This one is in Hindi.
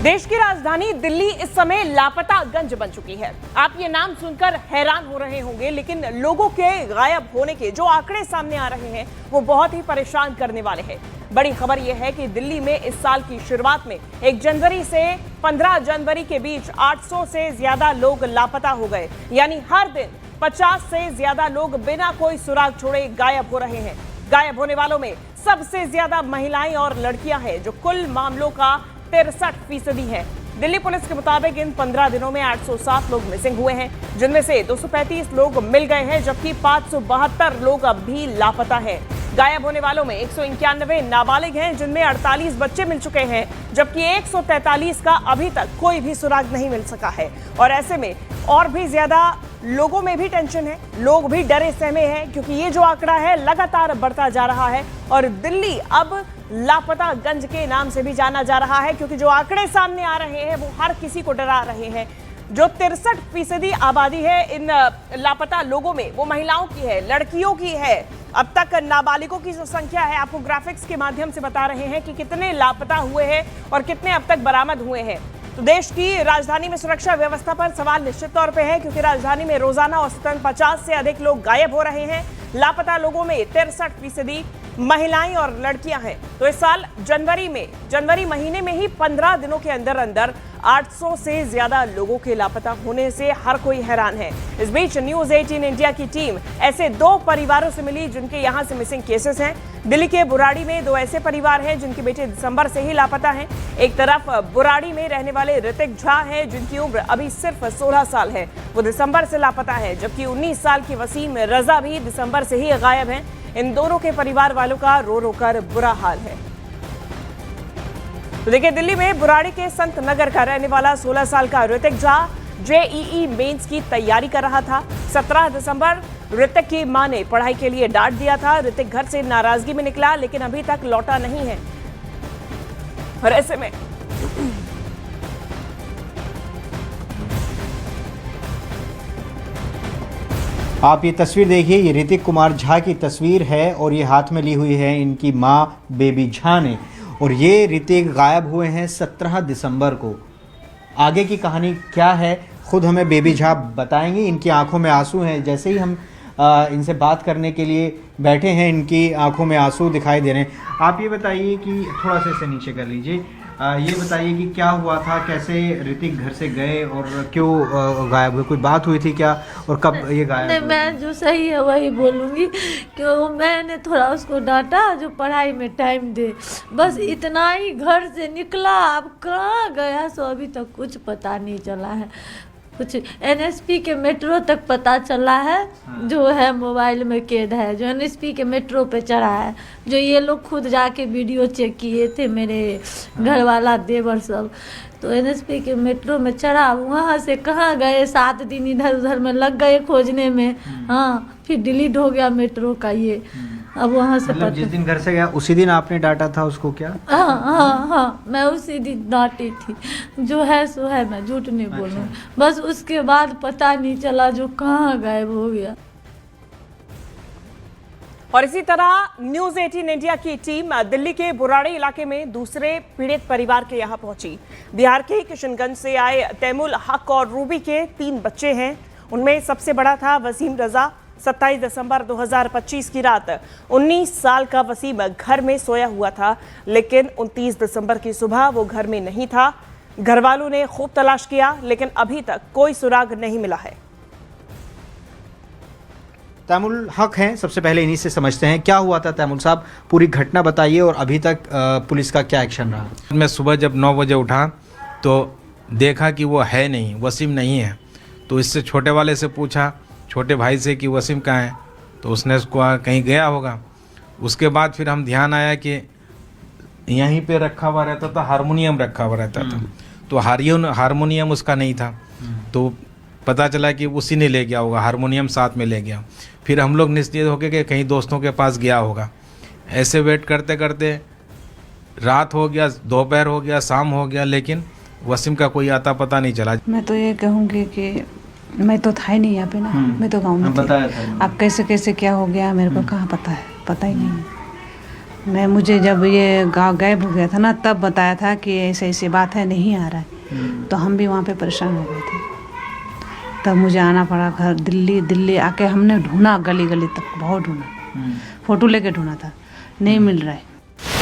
देश की राजधानी दिल्ली इस समय लापता गंज बन चुकी है। आप ये नाम सुनकर हैरान हो रहे होंगे, लेकिन लोगों के गायब होने के जो आंकड़े सामने आ रहे हैं वो बहुत ही परेशान करने वाले हैं। बड़ी खबर यह है कि दिल्ली में इस साल की शुरुआत में 1 जनवरी से 15 जनवरी के बीच 800 से ज्यादा लोग लापता हो गए। यानी हर दिन 50 से ज्यादा लोग बिना कोई सुराग छोड़े गायब हो रहे हैं। गायब होने वालों में सबसे ज्यादा महिलाएं और लड़कियां हैं, जो कुल मामलों का 63% है। दिल्ली पुलिस के मुताबिक इन 15 दिनों में 807 लोग मिसिंग हुए हैं, जिनमें से 235 लोग मिल गए हैं, जबकि 572 लोग अब भी लापता हैं। गायब होने वालों में 191 नाबालिग हैं, जिनमें 48 बच्चे मिल चुके हैं, जबकि 143 का अभी तक कोई भी सुराग नहीं मिल सका है। और ऐसे में और भी ज्यादा लोगों में भी टेंशन है, लोग भी डरे सहमे हैं, क्योंकि ये जो आंकड़ा है लगातार बढ़ता जा रहा है और दिल्ली अब लापता गंज के नाम से भी जाना जा रहा है, क्योंकि जो आंकड़े सामने आ रहे हैं वो हर किसी को डरा रहे हैं। जो 63% आबादी है इन लापता लोगों में, वो महिलाओं की है, लड़कियों की है। अब तक नाबालिगों की जो संख्या है, आपको ग्राफिक्स के माध्यम से बता रहे हैं कि कितने लापता हुए हैं और कितने अब तक बरामद हुए हैं। तो देश की राजधानी में सुरक्षा व्यवस्था पर सवाल निश्चित तौर पे है, क्योंकि राजधानी में रोजाना औसतन 50 से अधिक लोग गायब हो रहे हैं। लापता लोगों में 63% महिलाएं और लड़कियां हैं। तो इस साल जनवरी महीने में ही 15 दिनों के अंदर अंदर 800 से ज्यादा लोगों के लापता होने से हर कोई हैरान है। इस बीच न्यूज़ 18 इंडिया की टीम ऐसे 2 परिवारों से मिली जिनके यहां से मिसिंग केसेस हैं। दिल्ली के बुराड़ी में 2 ऐसे परिवार हैं जिनके बेटे दिसंबर से ही लापता हैं। एक तरफ बुराड़ी में रहने वाले ऋतिक झा हैं, जिनकी उम्र अभी सिर्फ 16 साल है, वो दिसंबर से लापता है, जबकि 19 साल की वसीम रजा भी दिसंबर से ही गायब हैं। इन दोनों के परिवार वालों का रो रो कर बुरा हाल है। तो देखिए, दिल्ली में बुराड़ी के संत नगर का रहने वाला 16 साल का ऋतिक झा जेईई मेंस की तैयारी कर रहा था। 17 दिसंबर ऋतिक की मां ने पढ़ाई के लिए डांट दिया था। ऋतिक घर से नाराजगी में निकला, लेकिन अभी तक लौटा नहीं है। और ऐसे में आप ये तस्वीर देखिए, ये ऋतिक कुमार झा की तस्वीर है और ये हाथ में ली हुई है इनकी मां बेबी झा ने। और ये ऋतिक गायब हुए हैं 17 दिसंबर को। आगे की कहानी क्या है खुद हमें बेबी झा बताएंगी। इनकी आंखों में आंसू हैं। जैसे ही हम इनसे बात करने के लिए बैठे हैं, इनकी आंखों में आंसू दिखाई दे रहे हैं। आप ये बताइए कि थोड़ा सा इसे नीचे कर लीजिए। ये बताइए कि क्या हुआ था, कैसे ऋतिक घर से गए और क्यों गायब हुए? कोई बात हुई थी क्या और कब ये गायब हुए? मैं जो सही है वही बोलूँगी, क्यों मैंने थोड़ा उसको डांटा जो पढ़ाई में टाइम दे, बस इतना ही। घर से निकला, अब कहाँ गया सो अभी तक कुछ पता नहीं चला है। कुछ एनएसपी के मेट्रो तक पता चला है। हाँ। जो है मोबाइल में कैद है, जो एनएसपी के मेट्रो पे चढ़ा है, जो ये लोग खुद जाके वीडियो चेक किए थे, मेरे घर वाला देवर सब। तो एनएसपी के मेट्रो में चढ़ा, वहाँ से कहाँ गए, 7 दिन इधर उधर में लग गए खोजने में। हाँ, फिर डिलीट हो गया मेट्रो का ये। अब वहाँ से मतलब जिस दिन घर से गया उसी दिन आपने डांटा था उसको क्या? हाँ, मैं उसी दिन डांटी थी। जो है सो है, मैं झूठ नहीं बोलूँ। बस उसके बाद पता नहीं चला जो कहाँ गायब हो गया। और इसी तरह न्यूज़ 18 इंडिया की टीम दिल्ली के बुराड़ी इलाके में दूसरे पीड़ित परिवार के यहाँ पहुंची। बिहार के किशनगंज से आए तैमुल हक और रूबी के 3 बच्चे हैं। उनमें सबसे बड़ा था वसीम रजा। 27 दिसंबर 2025 की रात 19 साल का वसीम घर में सोया हुआ था, लेकिन 29 दिसंबर की सुबह वो घर में नहीं था। घर वालों ने खूब तलाश किया, लेकिन अभी तक कोई सुराग नहीं मिला है। तैमुल हक हैं, सबसे पहले इन्हीं से समझते हैं क्या हुआ था। तैमुल साहब, पूरी घटना बताइए और अभी तक पुलिस का क्या एक्शन रहा? मैं सुबह जब 9 बजे उठा तो देखा कि वो है नहीं, वसीम नहीं है। तो इससे छोटे वाले से पूछा, छोटे भाई से, कि वसीम कहाँ है, तो उसने उसको कहीं गया होगा। उसके बाद फिर हम ध्यान आया कि यहीं पे रखा हुआ रहता था, हारमोनियम रखा हुआ रहता था। तो हारमोनियम उसका नहीं था, तो पता चला कि उसी ने ले गया होगा, हारमोनियम साथ में ले गया। फिर हम लोग निश्चित हो गए कि कहीं दोस्तों के पास गया होगा। ऐसे वेट करते करते रात हो गया, दोपहर हो गया, शाम हो गया, लेकिन वसीम का कोई आता पता नहीं चला। मैं तो ये कहूँगी कि मैं तो था ही नहीं यहाँ पे ना, मैं तो गाँव में थी। अब कैसे क्या हो गया मेरे को कहाँ पता है, पता ही नहीं। मुझे जब ये गाँव गायब हो गया था ना, तब बताया था कि ऐसे ऐसी बात है, नहीं आ रहा है। तो हम भी वहाँ पे परेशान हो गए थे। तब मुझे आना पड़ा घर, दिल्ली आके हमने ढूंढा, गली गली तक बहुत ढूंढा, फ़ोटो लेके ढूंढा था, नहीं मिल रहा है।